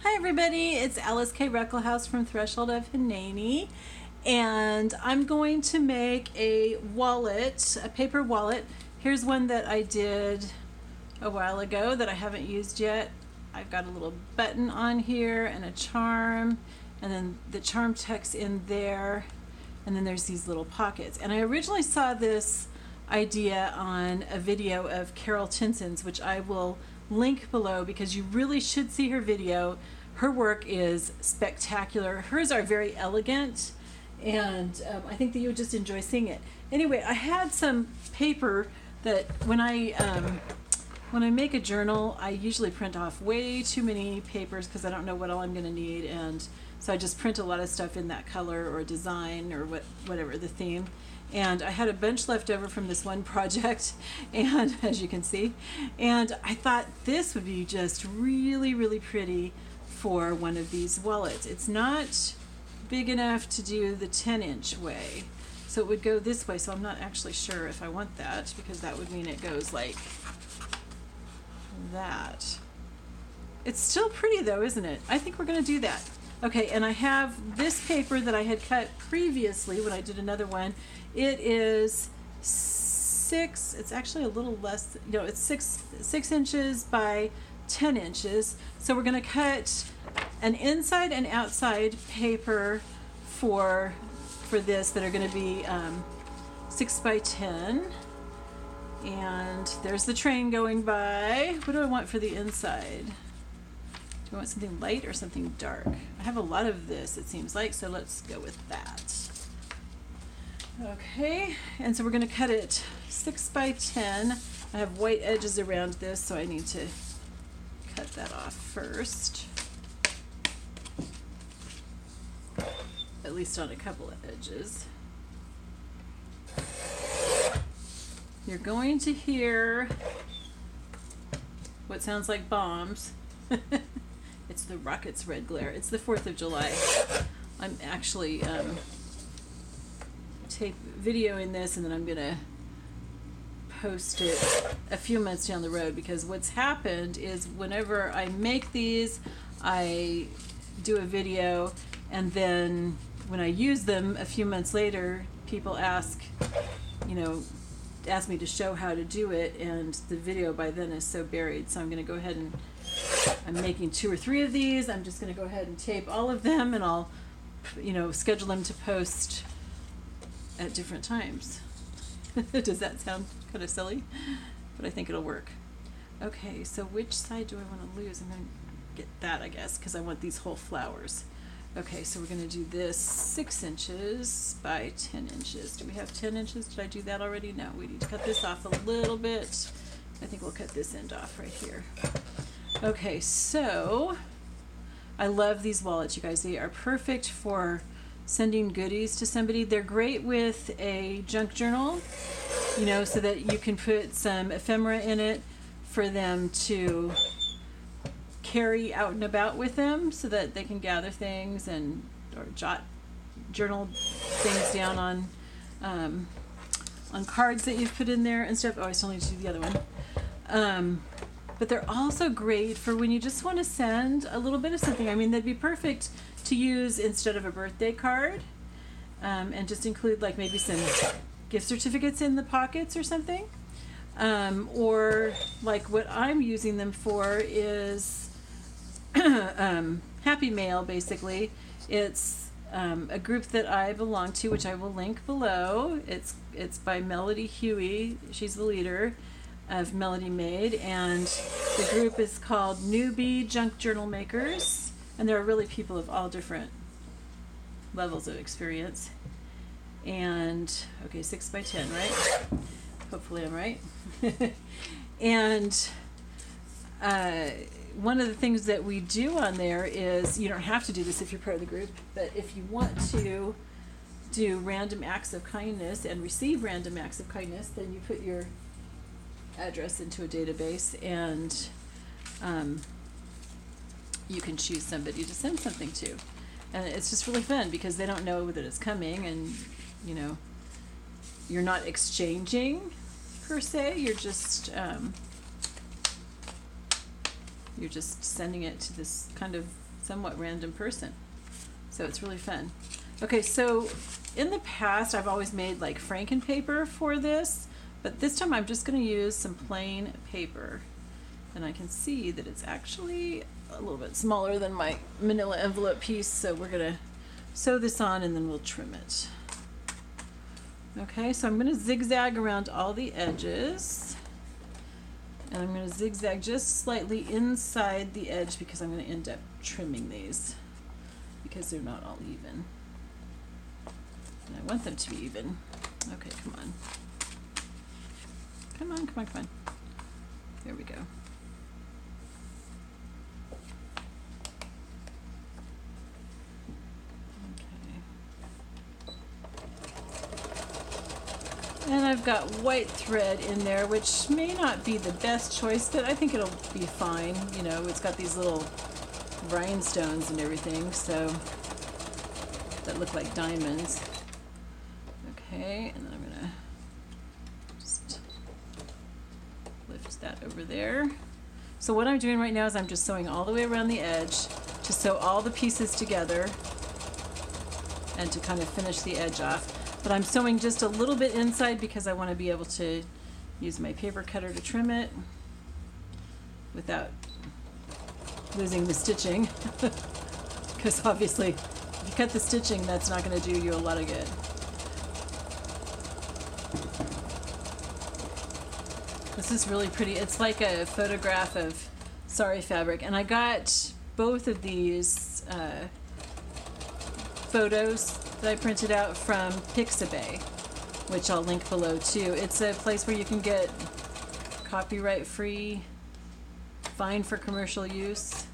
Hi everybody, it's Alyce-Kay Ruckelshaus from Threshold of Hineni, and I'm going to make a wallet, a paper wallet. Here's one that I did a while ago that I haven't used yet. I've got a little button on here and a charm, and then the charm tucks in there, and then there's these little pockets. And I originally saw this idea on a video of Carol Tinson's, which I will link below because you really should see her video. Her work is spectacular. Hers are very elegant, and I think that you would just enjoy seeing it. Anyway, I had some paper that when I make a journal, I usually print off way too many papers because I don't know what all I'm going to need, and so I just print a lot of stuff in that color or design or whatever the theme. And I had a bunch left over from this one project, and as you can see, and I thought this would be just really, really pretty for one of these wallets. It's not big enough to do the 10-inch way, so it would go this way. So I'm not actually sure if I want that, because that would mean it goes like that. It's still pretty though, isn't it? I think we're going to do that. Okay, and I have this paper that I had cut previously when I did another one. It is it's actually a little less, no, it's six inches by 10 inches. So we're going to cut an inside and outside paper for this that are going to be 6 by 10. And there's the train going by. What do I want for the inside? Do I want something light or something dark? I have a lot of this, it seems like, so let's go with that. Okay, and so we're going to cut it 6 by 10. I have white edges around this, so I need to cut that off first. At least on a couple of edges. You're going to hear what sounds like bombs. It's the rockets' red glare. It's the 4th of July. I'm actually videoing this, and then I'm gonna post it a few months down the road, because what's happened is whenever I make these, I do a video, and then when I use them a few months later, people ask me to show how to do it, and the video by then is so buried. So I'm going to go ahead and I'm making 2 or 3 of these. I'm just going to go ahead and tape all of them, and I'll schedule them to post at different times. Does that sound kind of silly? But I think it'll work. Okay, so which side do I want to lose? I'm going to get that, I guess, because I want these whole flowers. Okay, so we're going to do this 6 inches by 10 inches. Do we have 10 inches? Did I do that already? No, we need to cut this off a little bit. I think we'll cut this end off right here. Okay, so I love these wallets, you guys. They are perfect for sending goodies to somebody. They're great with a junk journal, so that you can put some ephemera in it for them to carry out and about with them, so that they can gather things or journal things down on cards that you've put in there and stuff. Oh, I still need to do the other one. But they're also great for when you just want to send a little bit of something. I mean, they'd be perfect to use instead of a birthday card, and just include like maybe some gift certificates in the pockets or something. Or like what I'm using them for is Happy Mail, basically. It's a group that I belong to, which I will link below. It's by Melody Huey. She's the leader of Melody Made, and the group is called Newbie Junk Journal Makers, and there are really people of all different levels of experience. And okay, 6 by 10, right? Hopefully I'm right. And one of the things that we do on there is, you don't have to do this if you're part of the group, but if you want to do random acts of kindness and receive random acts of kindness, then you put your address into a database, and you can choose somebody to send something to. And it's just really fun because they don't know that it's coming, and you're not exchanging per se, you're just sending it to this kind of somewhat random person. So it's really fun. Okay, so in the past I've always made like Franken paper for this, but this time I'm just going to use some plain paper. And I can see that it's actually a little bit smaller than my manila envelope piece, so we're going to sew this on and then we'll trim it. Okay, so I'm going to zigzag around all the edges. And I'm going to zigzag just slightly inside the edge because I'm going to end up trimming these because they're not all even. And I want them to be even. Okay, come on. Come on, come on, come on. There we go. And I've got white thread in there, which may not be the best choice, but I think it'll be fine. You know, it's got these little rhinestones and everything, so that look like diamonds. Okay, and then I'm gonna just lift that over there. So what I'm doing right now is I'm just sewing all the way around the edge to sew all the pieces together and to kind of finish the edge off. But I'm sewing just a little bit inside because I want to be able to use my paper cutter to trim it without losing the stitching. Because obviously, if you cut the stitching, that's not going to do you a lot of good. This is really pretty. It's like a photograph of sari fabric. And I got both of these photos that I printed out from Pixabay, which I'll link below too. It's a place where you can get copyright-free, fine for commercial use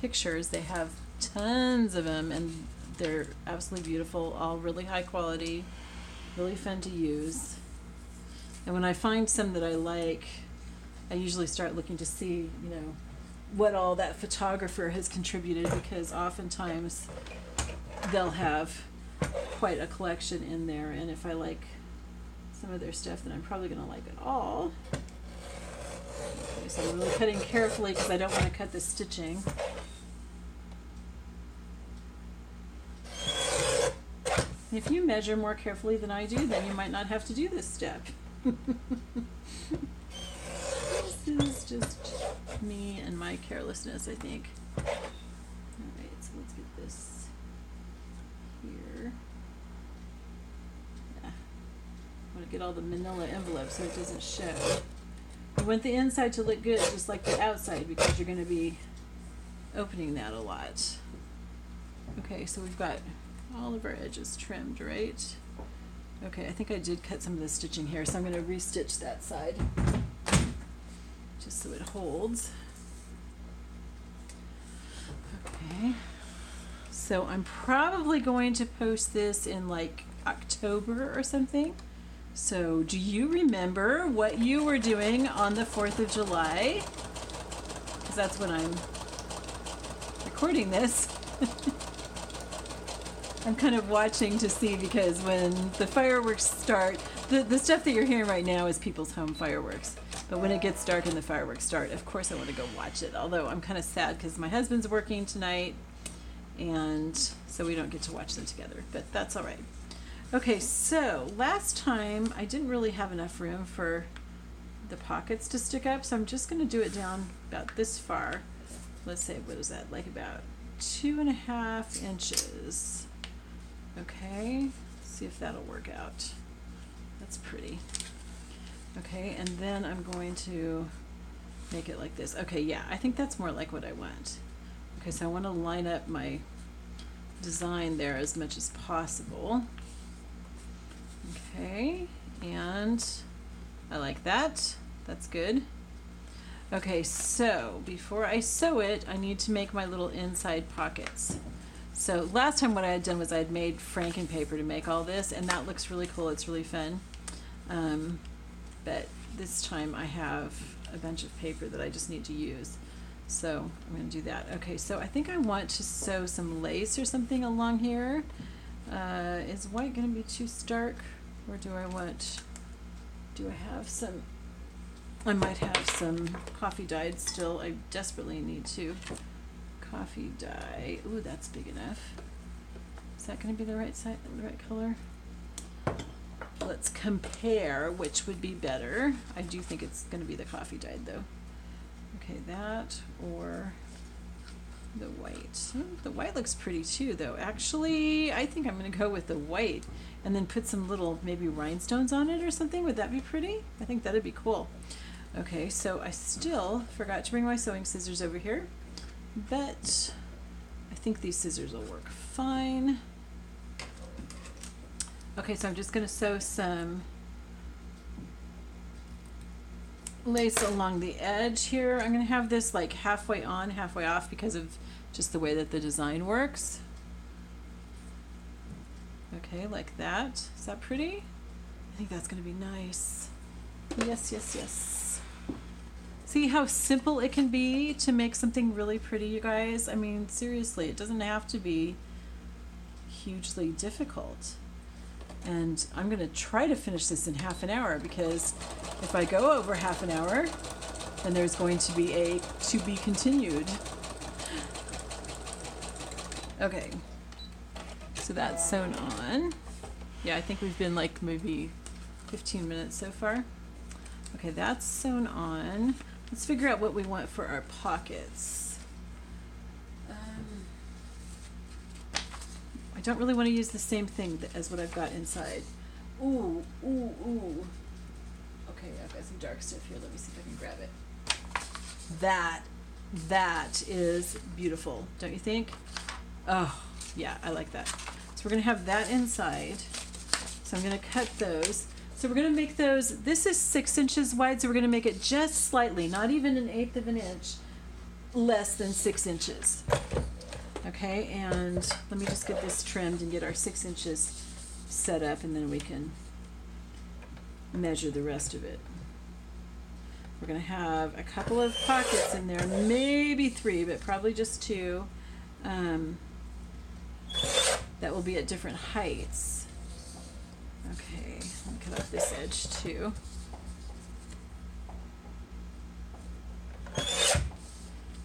pictures. They have tons of them, and they're absolutely beautiful, all really high quality, really fun to use. And when I find some that I like, I usually start looking to see, you know, what all that photographer has contributed, because oftentimes they'll have quite a collection in there, and if I like some of their stuff, then I'm probably going to like it all. Okay, so I'm really cutting carefully because I don't want to cut the stitching. If you measure more carefully than I do, then you might not have to do this step. This is just me and my carelessness, I think. Alright, so let's get this here. Yeah. I want to get all the manila envelopes so it doesn't show. You want the inside to look good, just like the outside, because you're going to be opening that a lot. Okay, so we've got all of our edges trimmed, right? Okay, I think I did cut some of the stitching here, so I'm going to restitch that side just so it holds. Okay, so I'm probably going to post this in like October or something. So do you remember what you were doing on the 4th of July? Because that's when I'm recording this. I'm kind of watching to see, because when the fireworks start, the stuff that you're hearing right now is people's home fireworks. But when it gets dark and the fireworks start, of course I want to go watch it. Although I'm kind of sad because my husband's working tonight, and so we don't get to watch them together. But that's all right. Okay, so last time I didn't really have enough room for the pockets to stick up, so I'm just going to do it down about this far. Let's say, what is that, like about 2.5 inches. Okay, see if that'll work out. That's pretty. Okay, and then I'm going to make it like this. Okay, yeah, I think that's more like what I want. Okay, so I want to line up my design there as much as possible. Okay, and I like that. That's good. Okay, so before I sew it, I need to make my little inside pockets. So last time what I had done was I had made Franken paper to make all this, and that looks really cool. It's really fun. But this time I have a bunch of paper that I just need to use. So I'm going to do that. Okay, so I think I want to sew some lace or something along here. Is white going to be too stark? Or do I have some I might have some coffee dyed still. I desperately need to. Coffee dye. Ooh, that's big enough. Is that going to be the right size, the right color? Let's compare which would be better. I do think it's going to be the coffee dyed though. Okay, that or the white. The white looks pretty too though. Actually, I think I'm going to go with the white and then put some little maybe rhinestones on it or something. Would that be pretty? I think that'd be cool. Okay, so I still forgot to bring my sewing scissors over here, but I think these scissors will work fine. Okay, so I'm just going to sew some lace along the edge here. I'm going to have this like halfway on, halfway off because of just the way that the design works. Okay, like that. Is that pretty? I think that's going to be nice. Yes, yes, yes. See how simple it can be to make something really pretty, you guys? I mean, seriously, it doesn't have to be hugely difficult. And I'm going to try to finish this in half an hour because if I go over half an hour, then there's going to be a to be continued. Okay, so that's sewn on. Yeah, I think we've been like maybe 15 minutes so far. Okay, that's sewn on. Let's figure out what we want for our pockets. I don't really want to use the same thing as what I've got inside. Ooh, ooh, ooh. Okay, I've got some dark stuff here. Let me see if I can grab it. That is beautiful, don't you think? Oh, yeah, I like that. So we're going to have that inside. So I'm going to cut those. So we're going to make those, this is 6 inches wide, so we're going to make it just slightly, not even 1/8 of an inch, less than 6 inches. Okay, and let me just get this trimmed and get our 6 inches set up, and then we can measure the rest of it. We're going to have a couple of pockets in there, maybe 3, but probably just 2. That will be at different heights. Okay, let me cut off this edge too.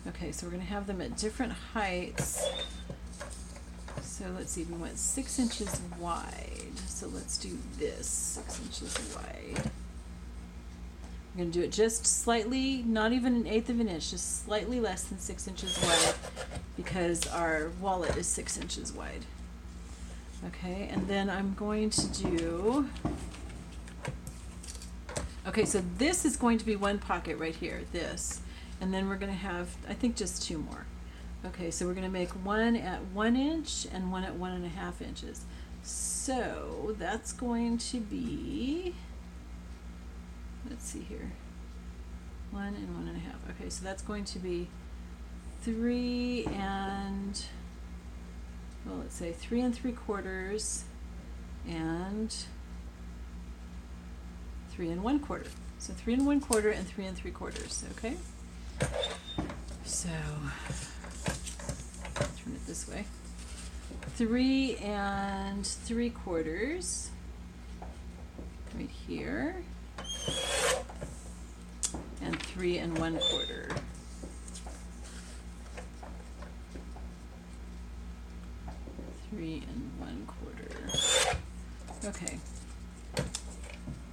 Okay, so we're going to have them at different heights. So let's see, we went 6 inches wide. So let's do this, 6 inches wide. We're going to do it just slightly, not even 1/8 of an inch, just slightly less than 6 inches wide because our wallet is 6 inches wide. Okay, and then I'm going to do, okay, so this is going to be one pocket right here, this. And then we're going to have, I think, just 2 more. Okay, so we're going to make one at 1 inch and one at 1.5 inches. So that's going to be, let's see here, 1 and 1.5. Okay, so that's going to be 3 and, well, let's say 3 3/4 and 3 1/4. So 3 1/4 and 3 3/4. Okay. So turn it this way. 3 3/4 right here, and 3 1/4. Three and 1/4. Okay,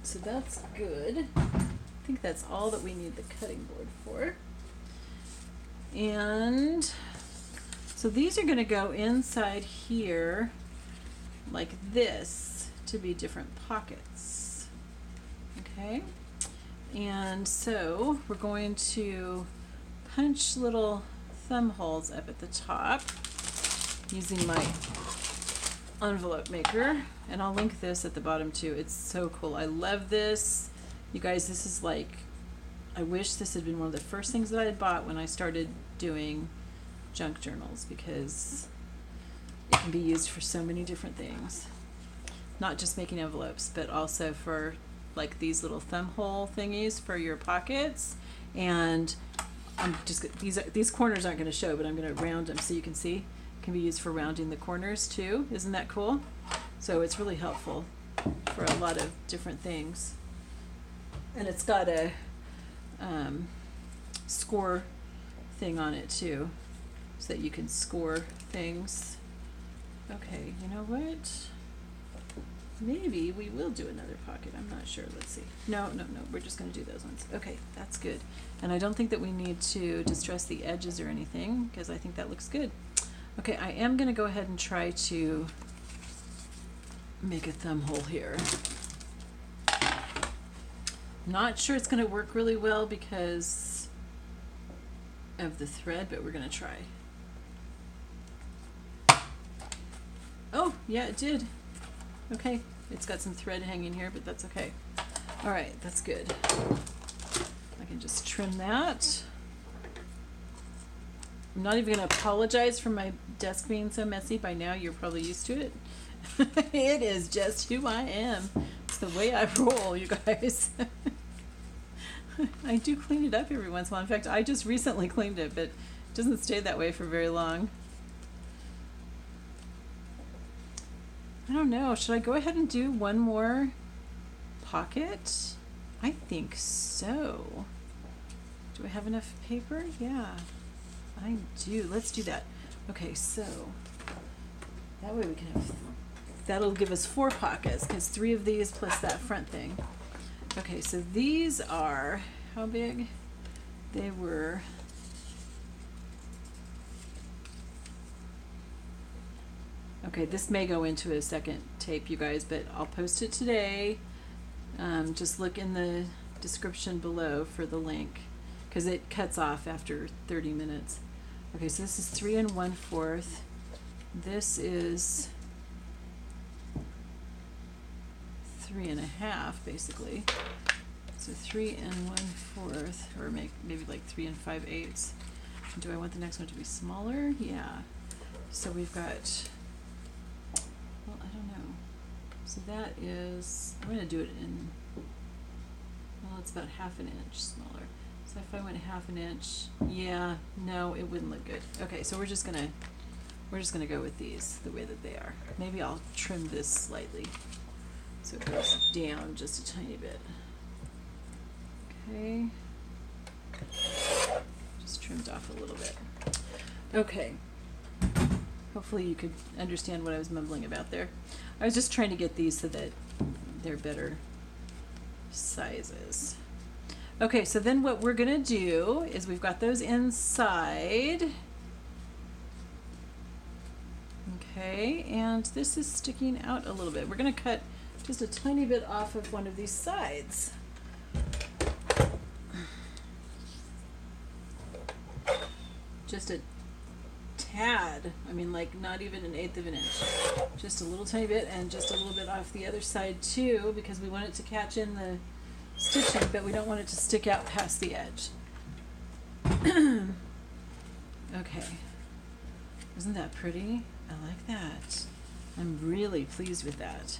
so that's good. I think that's all that we need the cutting board for. And so these are going to go inside here like this to be different pockets. Okay, and so we're going to punch little thumb holes up at the top using my envelope maker, and I'll link this at the bottom too. It's so cool. I love this. You guys, this is like, I wish this had been one of the first things that I had bought when I started doing junk journals, because it can be used for so many different things. Not just making envelopes, but also for like these little thumb hole thingies for your pockets. And I'm just, these corners aren't going to show, but I'm going to round them so you can see. Can be used for rounding the corners too. Isn't that cool? So it's really helpful for a lot of different things. And it's got a score thing on it too, so that you can score things. Okay, you know what? Maybe we will do another pocket. I'm not sure. Let's see. No, we're just going to do those ones. Okay, that's good. And I don't think that we need to distress the edges or anything, because I think that looks good. Okay, I am going to go ahead and try to make a thumb hole here. Not sure it's going to work really well because of the thread, but we're going to try. Oh, yeah, it did. Okay, it's got some thread hanging here, but that's okay. All right, that's good. I can just trim that. I'm not even going to apologize for my desk being so messy. By now, you're probably used to it. It is just who I am. It's the way I roll, you guys. I do clean it up every once in a while. In fact, I just recently cleaned it, but it doesn't stay that way for very long. I don't know. Should I go ahead and do one more pocket? I think so. Do I have enough paper? Yeah, I do. Let's do that. Okay, so that way we can have, that'll give us 4 pockets, because 3 of these plus that front thing. Okay, so these are, how big? They were, okay, this may go into a second tape, you guys, but I'll post it today. Just look in the description below for the link, because it cuts off after 30 minutes. Okay, so this is 3 1/4. This is 3 1/2, basically. So 3 1/4, or maybe like 3 5/8. Do I want the next one to be smaller? Yeah. So we've got, well, I don't know. So that is, I'm going to do it in, well, it's about 1/2 inch smaller. So if I went 1/2 inch, yeah, no, it wouldn't look good. Okay, so we're just gonna go with these the way that they are. Maybe I'll trim this slightly so it goes down just a tiny bit. Okay, just trimmed off a little bit. Okay, hopefully you could understand what I was mumbling about there. I was just trying to get these so that they're better sizes. Okay, so then what we're gonna do is we've got those inside. Okay, and this is sticking out a little bit. We're gonna cut just a tiny bit off of one of these sides. Just a tad. I mean, like not even 1/8 of an inch. Just a little tiny bit, and just a little bit off the other side too, because we want it to catch in the stitching, but we don't want it to stick out past the edge. Okay. Isn't that pretty? I like that. I'm really pleased with that.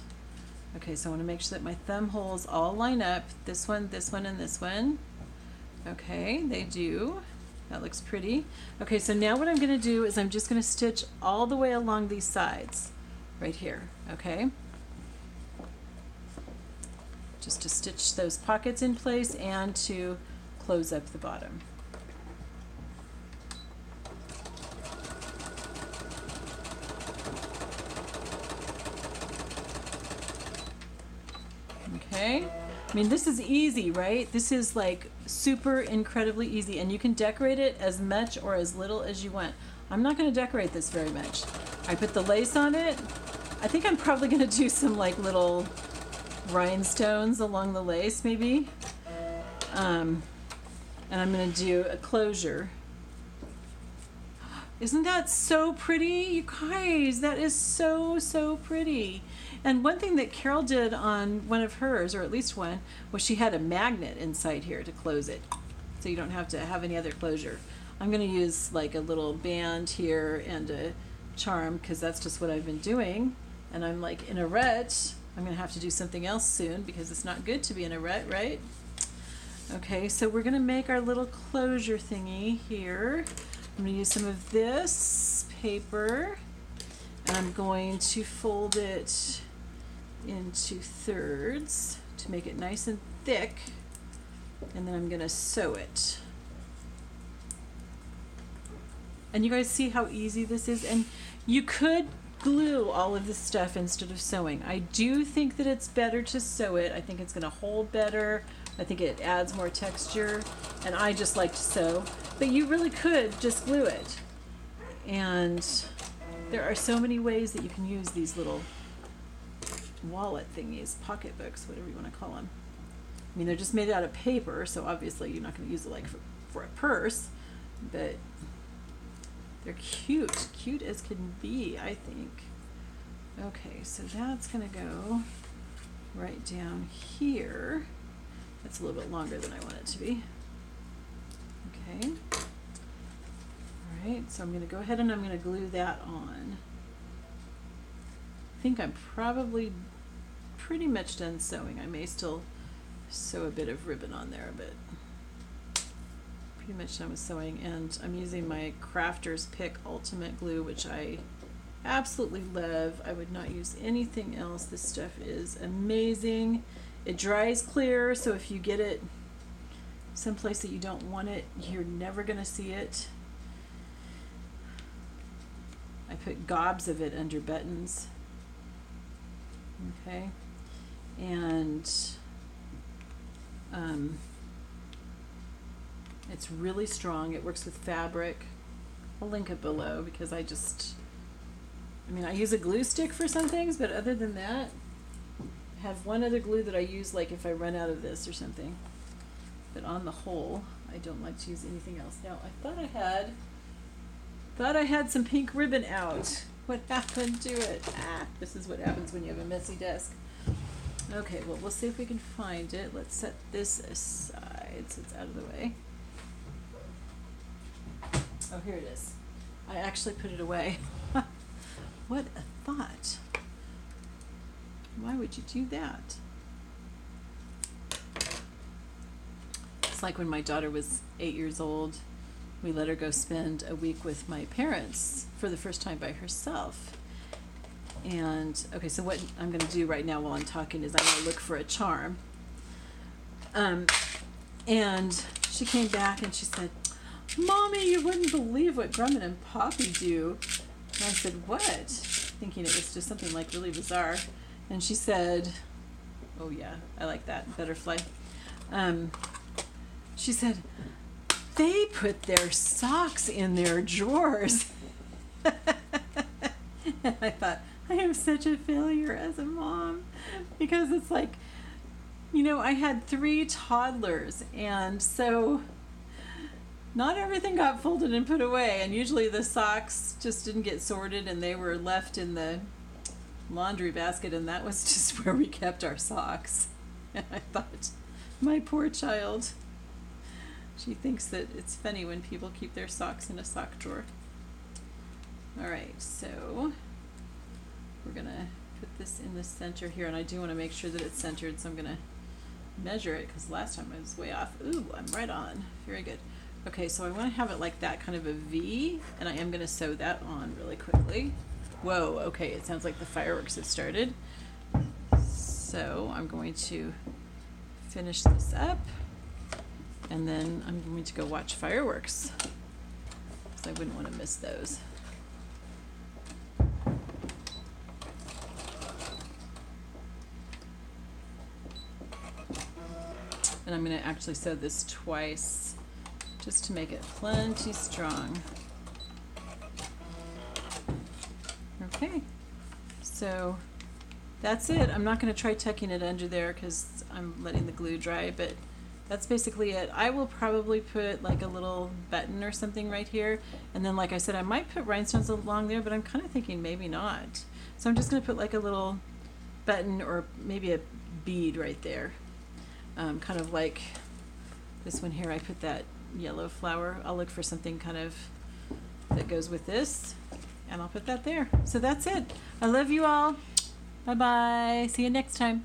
Okay, so I want to make sure that my thumb holes all line up. This one, and this one. Okay, they do. That looks pretty. Okay, so now what I'm going to do is I'm just going to stitch all the way along these sides right here, okay? Just to stitch those pockets in place and to close up the bottom. Okay, I mean, this is easy, right? This is like super incredibly easy, and you can decorate it as much or as little as you want. I'm not going to decorate this very much. I put the lace on it. I think I'm probably going to do some like little rhinestones along the lace maybe, and I'm going to do a closure. Isn't that so pretty, you guys? That is so pretty. And one thing that Carol did on one of hers, or at least one, was she had a magnet inside here to close it, so you don't have to have any other closure. I'm going to use like a little band here and a charm, because that's just what I've been doing, and I'm like in a rut. I'm going to have to do something else soon, because it's not good to be in a rut, right? Okay, so we're going to make our little closure thingy here. I'm going to use some of this paper, and I'm going to fold it into thirds to make it nice and thick. and then I'm gonna sew it. And you guys see how easy this is? And you could glue all of this stuff instead of sewing. I do think that it's better to sew it. I think it's gonna hold better. I think it adds more texture, and I just like to sew. But you really could just glue it. And there are so many ways that you can use these little wallet thingies, pocketbooks, whatever you want to call them. I mean, they're just made out of paper, so obviously you're not going to use it like for a purse, but they're cute as can be, I think. Okay, so that's going to go right down here. That's a little bit longer than I want it to be. Okay. All right, so I'm going to go ahead and I'm going to glue that on. I think I'm probably pretty much done sewing. I may still sew a bit of ribbon on there, but pretty much done with sewing. And I'm using my Crafter's Pick Ultimate Glue, which I absolutely love. I would not use anything else. This stuff is amazing. It dries clear, so if you get it someplace that you don't want it, you're never gonna see it. I put gobs of it under buttons. Okay, and it's really strong. It works with fabric. I'll link it below because I mean, I use a glue stick for some things, but other than that, I have one other glue that I use like if I run out of this or something. But on the whole, I don't like to use anything else. Now, I thought I had some pink ribbon out. What happened to it? This is what happens when you have a messy desk. Okay, well, we'll see if we can find it. Let's set this aside so it's out of the way. Oh, here it is. I actually put it away. What a thought. Why would you do that? It's like when my daughter was 8 years old, we let her go spend a week with my parents for the first time by herself. And, okay, so what I'm going to do right now while I'm talking is I'm going to look for a charm. And she came back and she said, "Mommy, you wouldn't believe what Grumman and Poppy do." And I said, "What?" Thinking it was just something like really bizarre. And she said, "Oh yeah, I like that, butterfly." She said, "They put their socks in their drawers." And I thought, I am such a failure as a mom, because it's like, you know, I had 3 toddlers, and so not everything got folded and put away, and usually the socks just didn't get sorted and they were left in the laundry basket, and that was just where we kept our socks. And I thought, my poor child. She thinks that it's funny when people keep their socks in a sock drawer. Alright, so we're gonna put this in the center here, and I do want to make sure that it's centered, so I'm gonna measure it because last time I was way off. Ooh, I'm right on. Very good. Okay, so I want to have it like that, kind of a V, and I am going to sew that on really quickly. Whoa, okay, it sounds like the fireworks have started. So I'm going to finish this up, and then I'm going to go watch fireworks, because I wouldn't want to miss those. And I'm going to actually sew this twice, just to make it plenty strong. Okay, so that's it. I'm not going to try tucking it under there because I'm letting the glue dry, but that's basically it. I will probably put like a little button or something right here, and then like I said, I might put rhinestones along there, but I'm kind of thinking maybe not. So I'm just going to put like a little button or maybe a bead right there, kind of like this one here. I put that yellow flower. I'll look for something kind of that goes with this, and I'll put that there. So that's it. I love you all. Bye bye. See you next time.